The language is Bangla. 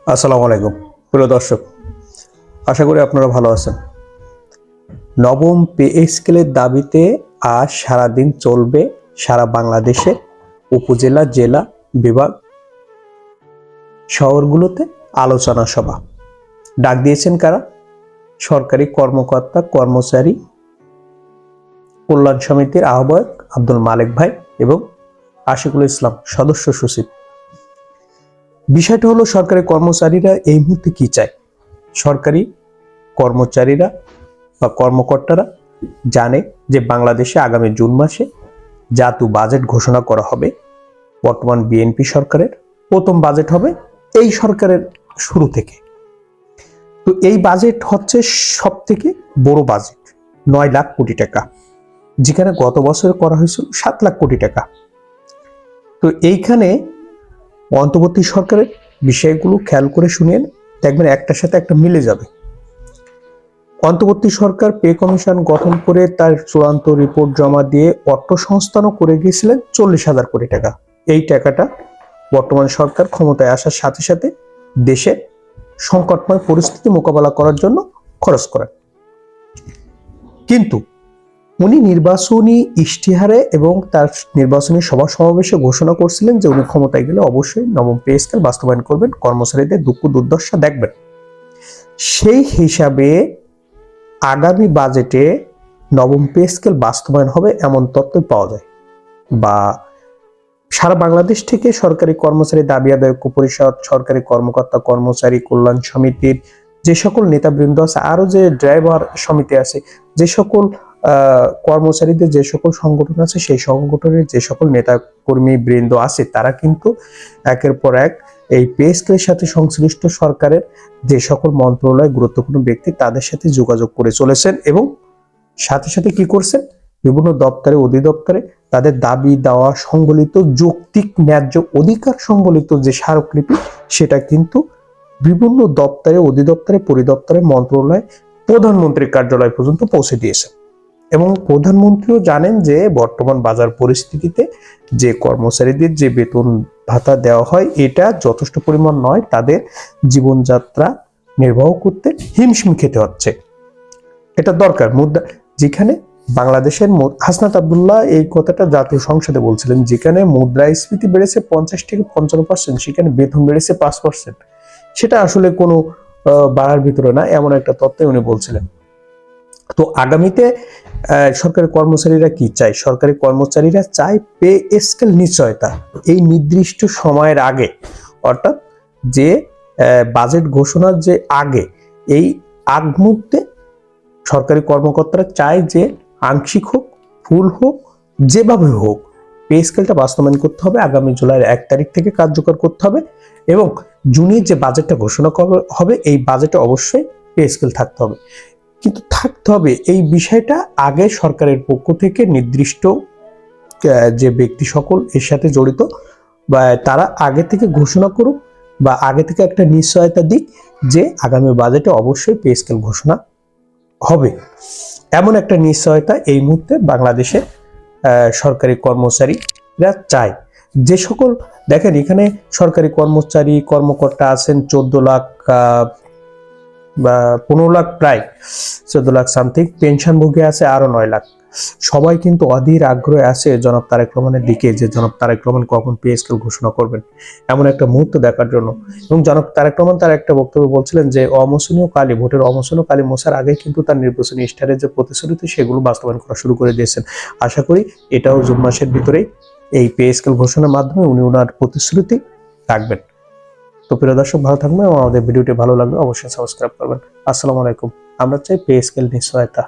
আসসালামু আলাইকুম প্রিয় দর্শক, আশা করি আপনারা ভালো আছেন। নবম পে স্কেলের দাবিতে আজ সারাদিন চলবে সারা বাংলাদেশে উপজেলা, জেলা, বিভাগ, শহরগুলোতে আলোচনা সভা। ডাক দিয়েছেন কারা? সরকারি কর্মকর্তা, কর্মচারী কল্যাণ সমিতির আহ্বায়ক আব্দুল মালেক ভাই এবং আশিকুল ইসলাম সদস্য সচিব। বিষয়টা হলো, সরকারি কর্মচারীরা এই মুহূর্তে কি চায়? সরকারি কর্মচারীরা বা কর্মকর্তারা জানে যে বাংলাদেশে আগামী জুন মাসে জাতীয় বাজেট ঘোষণা করা হবে। বর্তমান বিএনপি সরকারের প্রথম বাজেট হবে এই সরকারের শুরু থেকে। তো এই বাজেট হচ্ছে সব থেকে বড় বাজেট, 9 লাখ কোটি টাকা, যেখানে গত বছর করা হয়েছিল 7 লাখ কোটি টাকা। তো এইখানে অন্তর্বর্তী সরকারের বিষয়গুলো খেয়াল করে শুনিয়েন, দেখবেন একটার সাথে একটা মিলে যাবে। অন্তর্বর্তী সরকার পে কমিশন গঠন করে তার চূড়ান্ত রিপোর্ট জমা দিয়ে অর্থ সংস্থানও করে গিয়েছিলেন 40,000 কোটি টাকা। এই টাকাটা বর্তমান সরকার ক্ষমতায় আসার সাথে সাথে দেশে সংকটময় পরিস্থিতি মোকাবেলা করার জন্য খরচ করেন। কিন্তু উনি নির্বাচনী ইশতেহারে এবং তার নির্বাচনী সভা সমাবেশে ঘোষণা করছিলেন যে উনি ক্ষমতায় গেলে অবশ্যই নবম পে স্কেল বাস্তবায়ন করবেন, কর্মচারীদের দুঃখ দুর্দশা দেখবেন। সেই হিসাবে আগামী বাজেটে নবম পে স্কেল বাস্তবায়ন হবে এমন তথ্য পাওয়া যায়। বা সারা বাংলাদেশ থেকে সরকারি কর্মচারী দাবি আদায় পরিষদ, সরকারি কর্মকর্তা কর্মচারী কল্যাণ সমিতির যে সকল নেতাবৃন্দ আছে, আরো যে ড্রাইভার সমিতি আছে, যে সকল কর্মচারীদের যে সকল সংগঠন আছে, সেই সংগঠনের যে সকল নেতা কর্মী বৃন্দ আছে, তারা কিন্তু একের পর এক এই পে স্কেলের সাথে সংশ্লিষ্ট সরকারের যে সকল মন্ত্রণালয়, গুরুত্বপূর্ণ ব্যক্তি, তাদের সাথে যোগাযোগ করে চলেছেন এবং সাথে সাথে কি করছেন, বিভিন্ন দপ্তরে অধিদপ্তরে তাদের দাবি দেওয়া সংবলিত যৌক্তিক ন্যায্য অধিকার সংবলিত যে স্মারকলিপি, সেটা কিন্তু বিভিন্ন দপ্তরে অধিদপ্তরে পরিদপ্তরে মন্ত্রণালয়, প্রধানমন্ত্রীর কার্যালয় পর্যন্ত পৌঁছে দিয়েছে। এবং প্রধানমন্ত্রীও জানেন যে বর্তমান বাজার পরিস্থিতিতে যে কর্মচারীদের যে বেতন ভাতা দেওয়া হয়, এটা যথেষ্ট পরিমাণ নয়, তাদের জীবনযাত্রা নির্বাহ করতে হিমশিম খেতে হচ্ছে। এটা দরকার। যেখানে বাংলাদেশের হাসনাত আব্দুল্লাহ এই কথাটা জাতীয় সংসদে বলছিলেন, যেখানে মুদ্রাস্ফীতি বেড়েছে 50 থেকে 55%, সেখানে বেতন বেড়েছে 5%। সেটা আসলে কোনো বাড়ার ভিতরে না, এমন একটা তথ্যই উনি বলছিলেন। তো আগামীতে সরকারি কর্মচারীরা কি চায়? সরকারি কর্মচারীরা চায় পে স্কেল নিশ্চয়তা। এই নির্দিষ্ট সময়ের আগে, অর্থাৎ যে বাজেট ঘোষণার যে আগে, এই আগ মুহূর্তে সরকারি কর্মকর্তারা চায় যে আংশিক হোক, ফুল হোক, যেভাবে হোক পে স্কেলটা বাস্তবায়ন করতে হবে। আগামী জুলাইয়ের 1 তারিখ থেকে কার্যকর করতে হবে এবং জুনের যে বাজেটটা ঘোষণা করা হবে, এই বাজেটে অবশ্যই পে স্কেল থাকতে হবে। কিন্তু থাকতে হবে এই বিষয়টা আগে সরকারের পক্ষ থেকে নির্দিষ্ট যে ব্যক্তি সকল এর সাথে জড়িত, বা তারা আগে থেকে ঘোষণা করুক বা আগে থেকে একটা নিশ্চয়তা দিক যে আগামী বাজেটে অবশ্যই পে স্কেল ঘোষণা হবে। এমন একটা নিশ্চয়তা এই মুহূর্তে বাংলাদেশে সরকারি কর্মচারীরা চায়। যে সকল, দেখেন এখানে সরকারি কর্মচারী কর্মকর্তা আছেন 14 লাখ বা 15 লাখ, প্রায় 14 লাখ সামথিং। পেনশনভোগী আছে আরো 9 লাখ। সবাই কিন্তু অধীর আগ্রহে আছে জনাব তারেক রহমানের দিকে, যে জনাব তারেক রহমান কখন পে স্কেল ঘোষণা করবেন, এমন একটা মুহূর্ত দেখার জন্য। এবং জনাব তারেক রহমান তার একটা বক্তব্য বলছিলেন যে অমোসনীয় কালী, ভোটের অমোসনীয় কালী মোছার আগে কিন্তু তার নির্বাচনী ইশতেহারের যে প্রতিশ্রুতি, সেগুলো বাস্তবায়ন করা শুরু করে দিয়েছেন। আশা করি এটাও জুন মাসের ভিতরেই এই পে স্কেল ঘোষণার মাধ্যমে উনি ওনার প্রতিশ্রুতি রাখবেন। তো প্রিয় দর্শক, ভালো থাকবেন এবং আমাদের ভিডিওটি ভালো লাগলে অবশ্যই সাবস্ক্রাইব করবেন। আসসালামু আলাইকুম। আমরা চাই পে স্কেল নিশ্চয়তা।